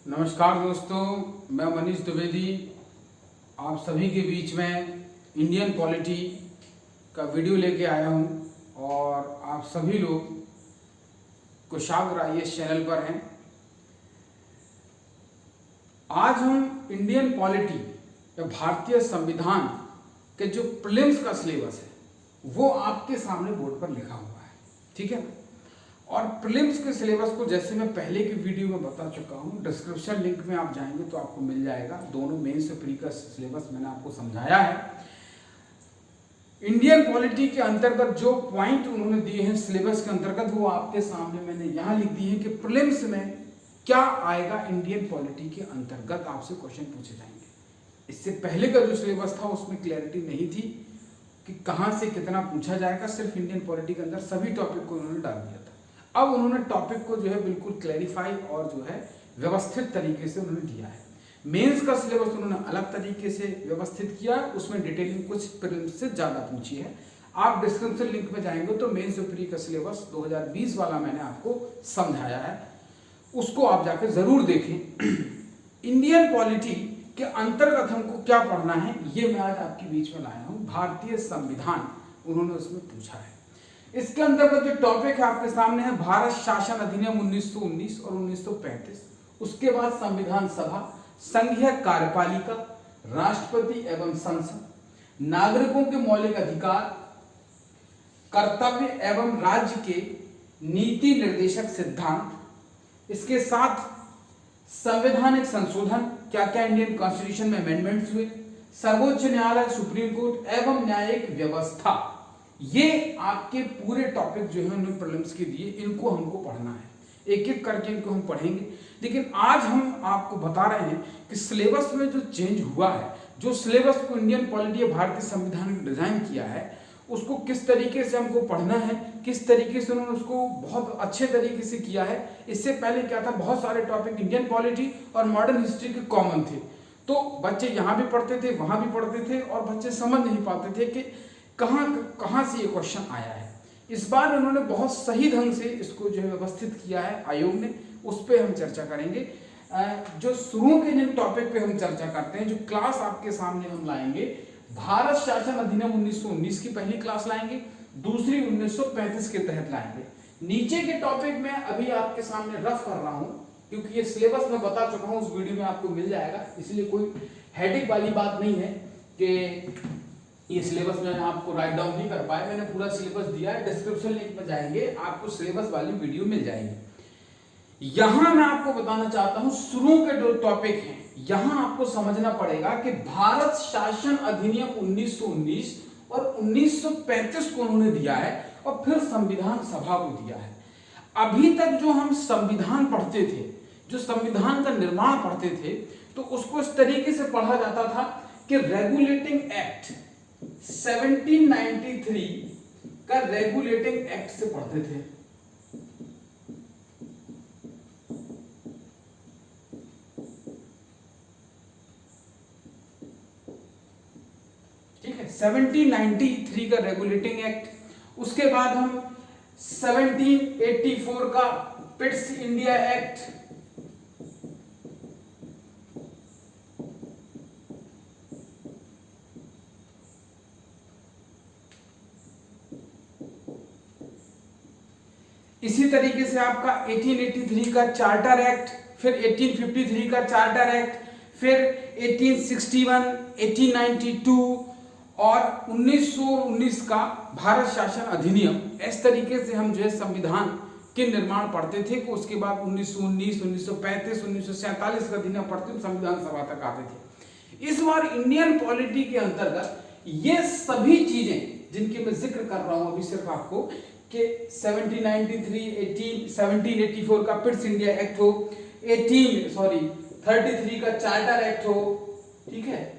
नमस्कार दोस्तों, मैं मनीष द्विवेदी आप सभी के बीच में इंडियन पॉलिटी का वीडियो लेके आया हूं और आप सभी लोग कुशाग्र आईएएस चैनल पर हैं। आज हम इंडियन पॉलिटी या भारतीय संविधान के जो प्रीलिम्स का सिलेबस है वो आपके सामने बोर्ड पर लिखा हुआ है, ठीक है। और प्रीलिम्स के सिलेबस को जैसे मैं पहले की वीडियो में बता चुका हूं, डिस्क्रिप्शन लिंक में आप जाएंगे तो आपको मिल जाएगा। दोनों मेंस और प्री का सिलेबस मैंने आपको समझाया है। इंडियन पॉलिटी के अंतर्गत जो पॉइंट उन्होंने दिए हैं सिलेबस के अंतर्गत वो आपके सामने मैंने यहां लिख दिए हैं कि प्रीलिम्स में क्या आएगा। इंडियन पॉलिटी के अंतर्गत आपसे क्वेश्चन पूछे जाएंगे। इससे पहले का जो सिलेबस था उसमें क्लैरिटी नहीं थी कि कहां से कितना पूछा जाएगा। सिर्फ इंडियन पॉलिटी के अंदर सभी टॉपिक को उन्होंने डाल दिया था। अब उन्होंने टॉपिक को जो है बिल्कुल क्लैरिफाई और जो है व्यवस्थित तरीके से उन्होंने दिया है। मेंस का सिलेबस उन्होंने अलग तरीके से व्यवस्थित किया, उसमें डिटेलिंग कुछ प्रीलिम्स से ज्यादा पूछी है। आप डिस्क्रिप्शन लिंक में जाएंगे तो मेंस और प्री का सिलेबस 2020 वाला मैंने आपको समझाया है, उसको आप जाकर जरूर देखें। इंडियन पॉलिटी के अंतर्गत हमको क्या पढ़ना है ये मैं आज आपके बीच में लाया हूं। भारतीय संविधान उन्होंने उसमें पूछा है। इसके अंतर्गत जो टॉपिक है आपके सामने है भारत शासन अधिनियम 1919 और 1935। उसके बाद संविधान सभा, संघीय कार्यपालिका, राष्ट्रपति एवं संसद, नागरिकों के मौलिक अधिकार, कर्तव्य एवं राज्य के नीति निर्देशक सिद्धांत, इसके साथ संवैधानिक संशोधन, क्या क्या इंडियन कॉन्स्टिट्यूशन में अमेंडमेंट्स हुए, सर्वोच्च न्यायालय, सुप्रीम कोर्ट एवं न्यायिक व्यवस्था। ये आपके पूरे टॉपिक जो है उन्होंने प्रीलिम्स के दिए, इनको हमको पढ़ना है। एक एक करके इनको हम पढ़ेंगे। लेकिन आज हम आपको बता रहे हैं कि सिलेबस में जो चेंज हुआ है, जो सिलेबस को इंडियन पॉलिटी या भारतीय संविधान ने डिजाइन किया है, उसको किस तरीके से हमको पढ़ना है, किस तरीके से उन्होंने उसको बहुत अच्छे तरीके से किया है। इससे पहले क्या था, बहुत सारे टॉपिक इंडियन पॉलिटी और मॉडर्न हिस्ट्री के कॉमन थे, तो बच्चे यहाँ भी पढ़ते थे वहां भी पढ़ते थे और बच्चे समझ नहीं पाते थे कि कहां से ये क्वेश्चन आया है। इस बार उन्होंने बहुत सही ढंग से इसको जो है व्यवस्थित किया है आयोग ने, उस पर हम चर्चा करेंगे। जो शुरू के जिन टॉपिक पे हम चर्चा करते हैं, जो क्लास आपके सामने हम लाएंगे, भारत शासन अधिनियम 1919 की पहली क्लास लाएंगे, दूसरी 1935 के तहत लाएंगे। नीचे के टॉपिक में अभी आपके सामने रफ कर रहा हूं क्योंकि ये सिलेबस मैं बता चुका हूं, उस वीडियो में आपको मिल जाएगा, इसलिए कोई हेडेक वाली बात नहीं है कि ये सिलेबस मैंने आपको राइट डाउन नहीं कर पाया। मैंने पूरा सिलेबस दिया है। डिस्क्रिप्शन लिंक में जाएंगे आपको सिलेबस वाली वीडियो मिल जाएगी। यहां मैं आपको बताना चाहता हूं शुरू के जो टॉपिक हैं, यहां आपको समझना पड़ेगा कि भारत शासन अधिनियम 1919 और 1935 को उन्होंने दिया है और फिर संविधान सभा को दिया है। अभी तक जो हम संविधान पढ़ते थे, जो संविधान का निर्माण पढ़ते थे, तो उसको इस तरीके से पढ़ा जाता था कि रेगुलेटिंग एक्ट 1793 का रेगुलेटिंग एक्ट से पढ़ते थे। ठीक है, 1793 का रेगुलेटिंग एक्ट। उसके बाद हम 1784 का पिट्स इंडिया एक्ट, इसी तरीके से आपका 1883 का चार्टर एक्ट, फिर 1853 का चार्टर एक्ट, फिर 1861, 1892 और 1919 का भारत शासन अधिनियम। इस तरीके से हम जो है संविधान के निर्माण पढ़ते थे। उसके बाद 1919, 1935, 1947 का अधिनियम पढ़ते हुए संविधान सभा तक आते थे। इस बार इंडियन पॉलिटी के अंतर्गत ये सभी चीजें जिनकी मैं जिक्र कर रहा हूं अभी सिर्फ आपको, कि 1784 का पिट्स इंडिया एक्ट हो, 33 का चार्टर एक्ट हो, ठीक है,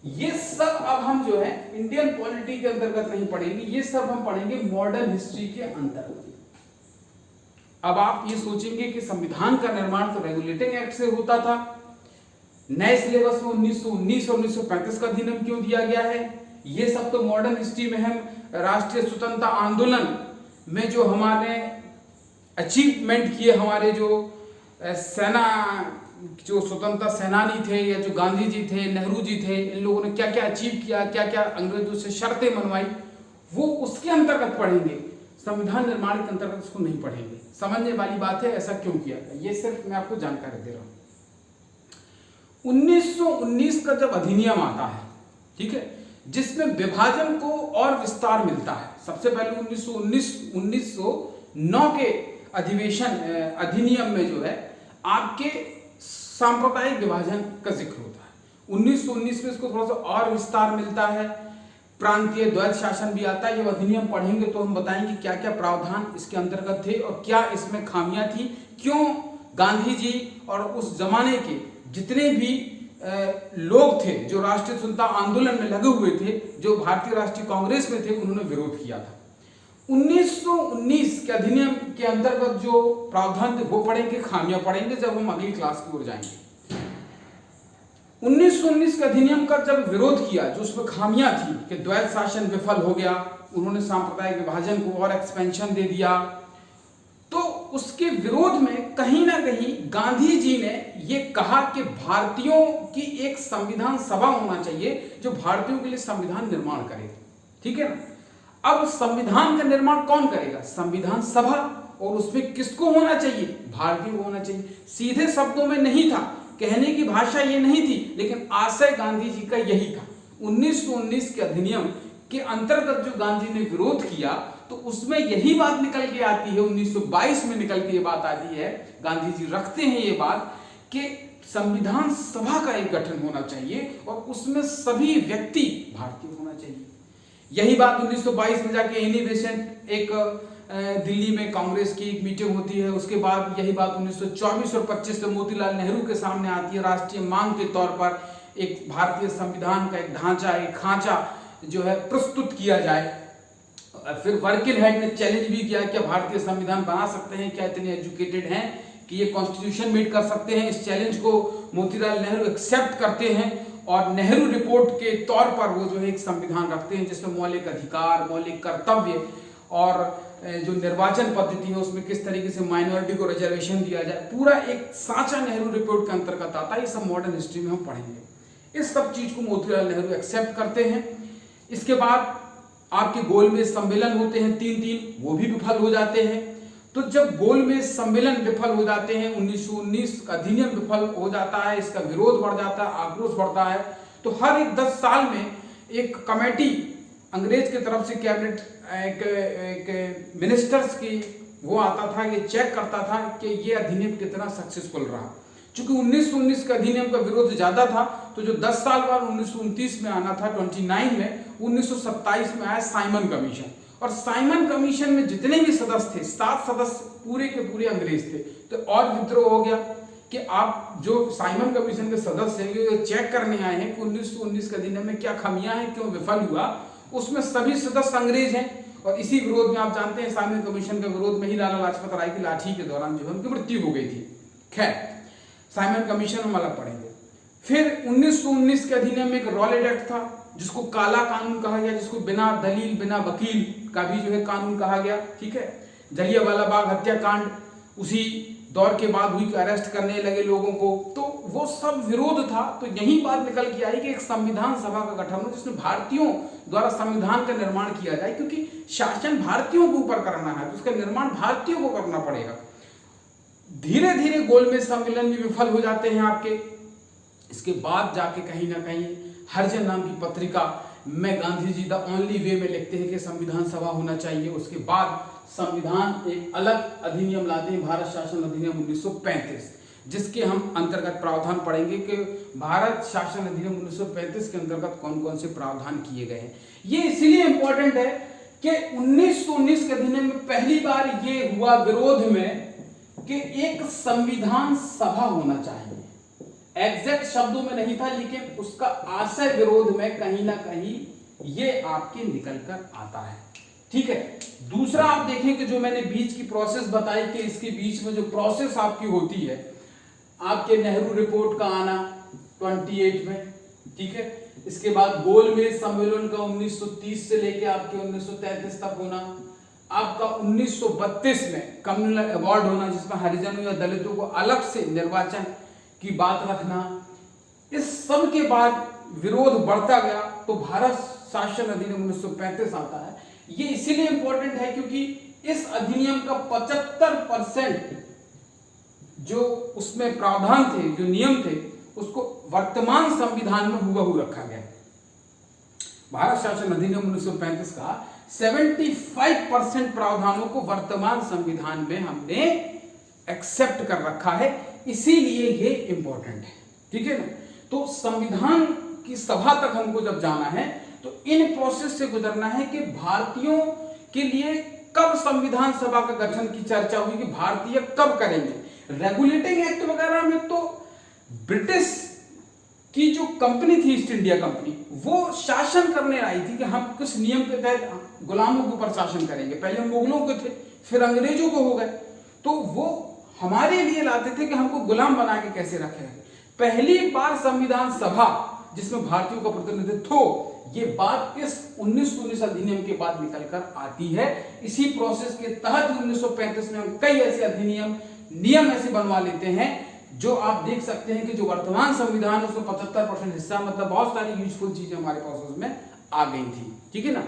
ये सब अब हम जो है इंडियन पॉलिटी के अंतर्गत नहीं पढ़ेंगे, ये सब हम पढ़ेंगे मॉडर्न हिस्ट्री के अंतर्गत। अब आप ये सोचेंगे कि संविधान का निर्माण तो रेगुलेटिंग एक्ट से होता था, नए सिलेबस में 1919 और 1935 का अधिनियम क्यों दिया गया है? ये सब तो मॉडर्न हिस्ट्री में हम राष्ट्रीय स्वतंत्रता आंदोलन में जो हमारे अचीवमेंट किए हमारे जो सेना, जो स्वतंत्रता सेनानी थे या जो गांधी जी थे, नेहरू जी थे, इन लोगों ने क्या क्या अचीव किया, क्या क्या अंग्रेजों से शर्तें मनवाई, वो उसके अंतर्गत पढ़ेंगे। संविधान निर्माण के अंतर्गत उसको नहीं पढ़ेंगे। समझने वाली बात है, ऐसा क्यों किया था, ये सिर्फ मैं आपको जानकारी दे रहा हूं। 1919 का जब अधिनियम आता है, ठीक है, जिसमें विभाजन को और विस्तार मिलता है। सबसे पहले 1909 के अधिनियम में जो है आपके सांप्रदायिक विभाजन का जिक्र होता है। 1919 में इसको थोड़ा सा और विस्तार मिलता है, प्रांतीय द्वैत शासन भी आता है। जब अधिनियम पढ़ेंगे तो हम बताएंगे क्या क्या प्रावधान इसके अंतर्गत थे और क्या इसमें खामियां थी, क्यों गांधी जी और उस जमाने के जितने भी लोग थे जो राष्ट्रीय स्वतंत्रता आंदोलन में लगे हुए थे, जो भारतीय राष्ट्रीय कांग्रेस में थे, उन्होंने विरोध किया था। 1919 के अधिनियम के अंतर्गत जो प्रावधान थे वो पढ़ेंगे, खामियां पढ़ेंगे जब हम अगली क्लास की ओर जाएंगे। 1919 के अधिनियम का जब विरोध किया, जो उसमें खामियां थी कि द्वैत शासन विफल हो गया, उन्होंने सांप्रदायिक विभाजन को और एक्सपेंशन दे दिया, तो उसके विरोध में कहीं ना कहीं गांधी जी ने ये कहा कि भारतीयों की एक संविधान सभा होना चाहिए जो भारतीयों के लिए संविधान निर्माण करे, ठीक है ना। अब संविधान का निर्माण कौन करेगा? संविधान सभा। और उसमें किसको होना चाहिए? भारतीयों को होना चाहिए। सीधे शब्दों में नहीं था, कहने की भाषा ये नहीं थी, लेकिन आशय गांधी जी का यही था। 1919 के अधिनियम के अंतर्गत जो गांधी ने विरोध किया, तो उसमें यही बात निकल के आती है। 1922 में निकल के ये बात आती है, गांधी जी रखते हैं ये बात कि संविधान सभा का एक गठन होना चाहिए और उसमें सभी व्यक्ति भारतीय होना चाहिए। यही बात 1922 में जाके एनी बेसेंट एक दिल्ली में कांग्रेस की एक मीटिंग होती है। उसके बाद यही बात 1924 और 25 में मोतीलाल नेहरू के सामने आती है। राष्ट्रीय मांग के तौर पर एक भारतीय संविधान का एक ढांचा, एक खांचा जो है प्रस्तुत किया जाए। फिर वर्किल हेड ने चैलेंज भी किया कि भारतीय संविधान बना सकते हैं, क्या इतने एजुकेटेड हैं कि ये कॉन्स्टिट्यूशन मेड कर सकते हैं। इस चैलेंज को मोतीलाल नेहरू एक्सेप्ट करते हैं और नेहरू रिपोर्ट के तौर पर वो जो है एक संविधान रखते हैं जिसमें मौलिक अधिकार, मौलिक कर्तव्य और जो निर्वाचन पद्धति है उसमें किस तरीके से माइनॉरिटी को रिजर्वेशन दिया जाए, पूरा एक सांचा नेहरू रिपोर्ट के अंतर्गत आता है। ये सब मॉडर्न हिस्ट्री में हम पढ़ेंगे। इस सब चीज को मोतीलाल नेहरू एक्सेप्ट करते हैं। इसके बाद आपके गोलमेज सम्मेलन होते हैं 3, वो भी विफल हो जाते हैं। तो जब गोलमेज सम्मेलन विफल हो जाते हैं, 1919 का अधिनियम विफल हो जाता है, इसका विरोध बढ़ जाता है, आक्रोश बढ़ता है, तो हर एक 10 साल में एक कमेटी अंग्रेज की तरफ से कैबिनेट एक मिनिस्टर्स की वो आता था, ये चेक करता था कि ये अधिनियम कितना सक्सेसफुल रहा। चूंकि 1919 का अधिनियम का विरोध ज्यादा था, तो जो 10 साल बाद 1929 में आना था, 29 में, 1927 में आया साइमन कमीशन। और साइमन कमीशन में जितने भी सदस्य थे, 7 सदस्य पूरे के पूरे अंग्रेज थे। तो और विद्रोह हो गया कि आप जो साइमन कमीशन के सदस्य हैं ये चेक करने आए हैं कि 1919 के अधिनियम में क्या खामियां हैं, क्यों विफल हुआ, उसमें सभी सदस्य अंग्रेज हैं। और इसी विरोध में आप जानते हैं साइमन कमीशन के विरोध में ही लाला लाजपत राय की लाठी के दौरान जो है उनकी मृत्यु हो गई थी। खैर, साइमन कमीशन हम अलग पढ़ेंगे। फिर 1919 के अधिनियम में एक रॉलेट एक्ट था जिसको काला कानून कहा गया, जिसको बिना दलील बिना वकील का भी जो है कानून कहा गया, ठीक है। जलियांवाला बाग हत्याकांड उसी दौर के हुई कि अरेस्ट करने लगे लोगों को, तो वो सब विरोध था। तो यही बात निकल के आई कि एक संविधान सभा का गठन हो जिसमें भारतीयों द्वारा संविधान का निर्माण किया जाए, क्योंकि शासन भारतीयों के ऊपर करना है तो उसका निर्माण भारतीयों को करना पड़ेगा। धीरे धीरे गोलमेज सम्मेलन भी विफल हो जाते हैं आपके। इसके बाद जाके कहीं ना कहीं हरिजन नाम की पत्रिका में Gandhi ji the only way में लिखते हैं कि संविधान सभा होना चाहिए। उसके बाद संविधान एक अलग अधिनियम लाते हैं, भारत शासन अधिनियम 1935, जिसके हम अंतर्गत प्रावधान पढ़ेंगे कि भारत शासन अधिनियम 1935 के अंतर्गत कौन कौन से प्रावधान किए गए हैं। ये इसलिए इंपॉर्टेंट है कि 1919 के अधिनियम में पहली बार ये हुआ विरोध में कि एक संविधान सभा होना चाहिए। एग्जैक्ट शब्दों में नहीं था, लेकिन उसका आशय विरोध में कहीं ना कहीं ये आपके निकल कर आता है, ठीक है। दूसरा आप देखें कि जो मैंने बीच की प्रोसेस बताई कि इसके बीच में जो प्रोसेस आपकी होती है, आपके नेहरू रिपोर्ट का आना 28 में, ठीक है। इसके बाद गोलमेज सम्मेलन का 1930 से लेके आपके 1933 तक होना, आपका 1932 में कम्युनल अवार्ड होना, जिसमें हरिजनों या दलितों को अलग से निर्वाचन की बात रखना, इस सब के बाद विरोध बढ़ता गया तो भारत शासन अधिनियम 1935 आता है। ये इसीलिए इंपॉर्टेंट है क्योंकि इस अधिनियम का 75% जो उसमें प्रावधान थे, जो नियम थे, उसको वर्तमान संविधान में हुबहू रखा गया। भारत शासन अधिनियम 1935 का 75% प्रावधानों को वर्तमान संविधान में हमने एक्सेप्ट कर रखा है, इसीलिए ये इंपॉर्टेंट है। ठीक है ना। तो संविधान की सभा तक हमको जब जाना है तो इन प्रोसेस से गुजरना है कि भारतीयों के लिए कब संविधान सभा का गठन की चर्चा हुई, कि भारतीय कब करेंगे। रेगुलेटिंग एक्ट वगैरह में तो ब्रिटिश की जो कंपनी थी, ईस्ट इंडिया कंपनी, वो शासन करने आई थी कि हम कुछ नियम के तहत गुलामों के ऊपर शासन करेंगे। पहले मुगलों के थे, फिर अंग्रेजों को हो गए, तो वो हमारे लिए लाते थे कि हमको गुलाम बना के कैसे रखे। पहली बार संविधान सभा जिसमें भारतीयों का प्रतिनिधित्व हो, ये बात इस 1919 अधिनियम के बाद निकलकर आती है। इसी प्रोसेस के तहत 1935 में हम कई ऐसे अधिनियम, नियम ऐसे बनवा लेते हैं जो आप देख सकते हैं कि जो वर्तमान संविधान है उसमें 75% हिस्सा, मतलब बहुत सारी यूजफुल चीजें हमारे पास उसमें आ गई थी। ठीक है ना।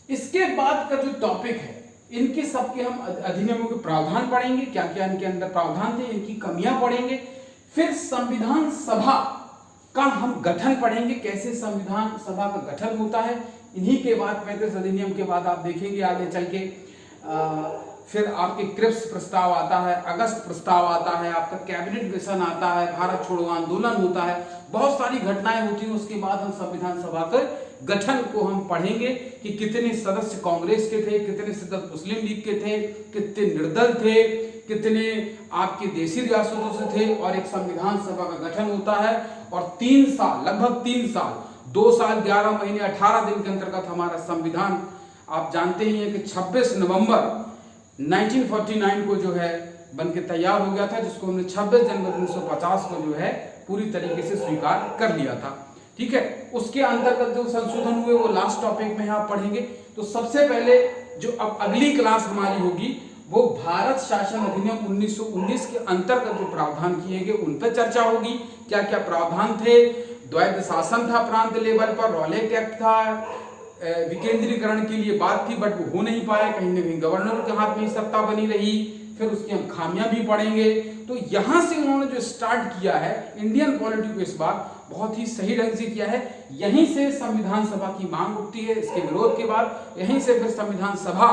इसके बाद का जो टॉपिक है, इनके सबके हम अधिनियमों के प्रावधान पढ़ेंगे, क्या क्या इनके अंदर प्रावधान थे, इनकी कमियां पढ़ेंगे। फिर संविधान सभा का हम गठन पढ़ेंगे, कैसे संविधान सभा का गठन होता है। इन्हीं के बाद 35 अधिनियम के बाद आप देखेंगे आगे चल के फिर आपके क्रिप्स प्रस्ताव आता है, अगस्त प्रस्ताव आता है, आपका कैबिनेट मिशन आता है, भारत छोड़ो आंदोलन होता है, बहुत सारी घटनाएं होती हैं। उसके बाद हम संविधान सभा के गठन को हम पढ़ेंगे कि कितने सदस्य कांग्रेस के थे, कितने सदस्य मुस्लिम लीग के थे, कितने निर्दल थे, कितने आपके देशी रियासतों से थे, और एक संविधान सभा का गठन होता है। और 3 साल, लगभग 3 साल, 2 साल 11 महीने 18 दिन के अंतर्गत हमारा संविधान, आप जानते ही हैं कि 26 नवंबर 1949 को जो है बन के तैयार हो गया था, जिसको हमने 26 जनवरी 1950 को जो है पूरी तरीके से स्वीकार कर लिया था। ठीक है। उसके अंतर्गत जो संशोधन हुए वो लास्ट टॉपिक में आप पढ़ेंगे। तो सबसे पहले जो अब अगली क्लास हमारी होगी वो भारत शासन अधिनियम 1919 के अंतर्गत जो प्रावधान किए गए उन पर चर्चा होगी। क्या क्या प्रावधान थे। द्वैध शासन था प्रांत लेवल पर, रॉलेट एक्ट था, विकेंद्रीकरण के लिए बात थी बट वो हो नहीं पाया, कहीं ना कहीं गवर्नर के हाथ में ही सत्ता बनी रही। फिर उसकी हम खामियां भी पढ़ेंगे। तो यहां से उन्होंने जो स्टार्ट किया है इंडियन पॉलिटी को, इस बार बहुत ही सही ढंग से किया है। यहीं से संविधान सभा की मांग उठती है, इसके विरोध के बाद यहीं से फिर संविधान सभा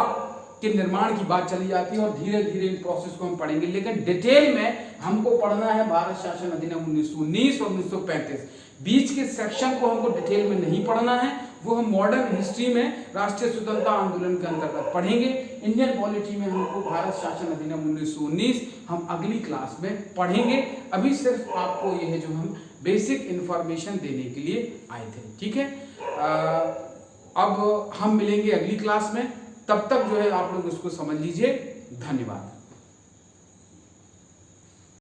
के निर्माण की बात चली जाती है और धीरे धीरे इन प्रोसेस को हम पढ़ेंगे। लेकिन डिटेल में हमको पढ़ना है भारत शासन अधिनियम 1919 और 1935। बीच के सेक्शन को हमको डिटेल में नहीं पढ़ना है, वो हम मॉडर्न हिस्ट्री में राष्ट्रीय स्वतंत्रता आंदोलन के अंतर्गत पढ़ेंगे। इंडियन पॉलिटी में हमको भारत शासन अधिनियम 1919 हम अगली क्लास में पढ़ेंगे। अभी सिर्फ आपको यह जो हम बेसिक इंफॉर्मेशन देने के लिए आए थे। ठीक है। अब हम मिलेंगे अगली क्लास में, तब तक जो है आप लोग इसको समझ लीजिए। धन्यवाद।